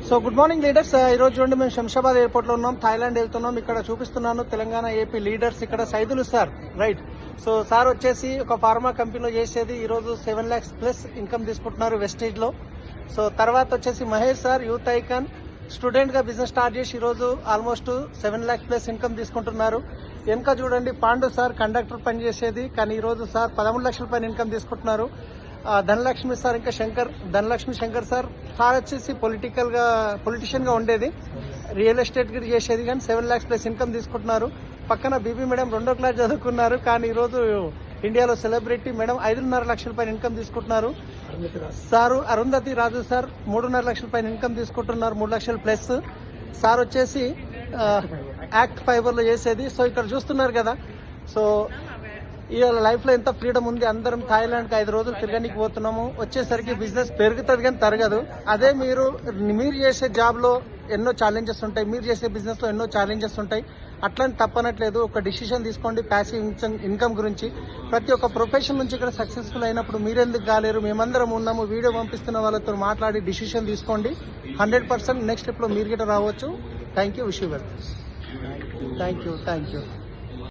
So good morning leaders. ఈ రోజు చూడండి మేము శంషాబాద్ ఎయిర్పోర్ట్ లో ఉన్నాం, థాయిలాండ్ వెళ్తున్నాం. ఇక్కడ చూపిస్తున్నాను తెలంగాణ ఏపీ లీడర్స్. ఇక్కడ Saidulu sir, right. So sir వచ్చేసి ఒక ఫార్మా కంపెనీలో చేసేది, ఈ రోజు 7 lakhs ప్లస్ ఇన్కమ్ తీసుకుంటున్నారు వెస్టేజ్ లో. సో తర్వాత వచ్చేసి Mahesh sir, youth icon, student గా బిజినెస్ స్టార్ట్ చేసి ఈ రోజు ఆల్మోస్ట్ 7 lakhs ప్లస్ ఇన్కమ్ తీసుకుంటున్నారు. వెనక చూడండి పాండు సార్, కండక్టర్ పని చేసేది, కానీ ఈ రోజు సార్ 13 లక్షల పైన ఇన్కమ్ తీసుకుంటున్నారు. ధనలక్ష్మి సార్, ఇంకా ధనలక్ష్మి శంకర్ సార్ వచ్చేసి పొలిటిషియన్ గా ఉండేది, రియల్ ఎస్టేట్ కి చేసేది, కానీ 7 lakhs ప్లస్ ఇన్కమ్ తీసుకుంటున్నారు. పక్కన బీబీ మేడం 2వ క్లాస్ చదువుకున్నారు, కానీ ఈ రోజు ఇండియాలో సెలబ్రిటీ మేడం 5.5 లక్షల పైన ఇన్కమ్ తీసుకుంటున్నారు. సారు అరుంధతి రాజు సార్ 3.5 లక్షల పైన ఇన్కమ్ తీసుకుంటున్నారు, 3 లక్షలు ప్లస్. సార్ వచ్చేసి యాక్ట్ ఫైబర్ లో చేసేది. సో ఇక్కడ చూస్తున్నారు కదా. సో ఈ లైఫ్ లో ఎంత ఫ్రీడమ్ ఉంది. అందరం థాయిలాండ్ కి 5 రోజులు తిరగడానికి పోతున్నాము. వచ్చేసరికి బిజినెస్ పెరుగుతుంది కానీ తరగదు. అదే మీరు చేసే జాబ్ లో ఎన్నో ఛాలెంజెస్ ఉంటాయి, మీరు చేసే బిజినెస్ లో ఎన్నో ఛాలెంజెస్ ఉంటాయి. అట్లని తప్పనట్లేదు. ఒక డిసిషన్ తీసుకోండి ప్యాసివ్ ఇన్కమ్ గురించి. ప్రతి ఒక్క ప్రొఫెషన్ నుంచి ఇక్కడ సక్సెస్ఫుల్ అయినప్పుడు మీరెందుకు కాలేరు? మేమందరం ఉన్నాము. వీడియో పంపిస్తున్న వాళ్ళతో మాట్లాడి డిసిషన్ తీసుకోండి. 100% నెక్స్ట్ స్టెప్ లో మీరు గిట్ట రావచ్చు. Thank you. Wish you well. Thank you.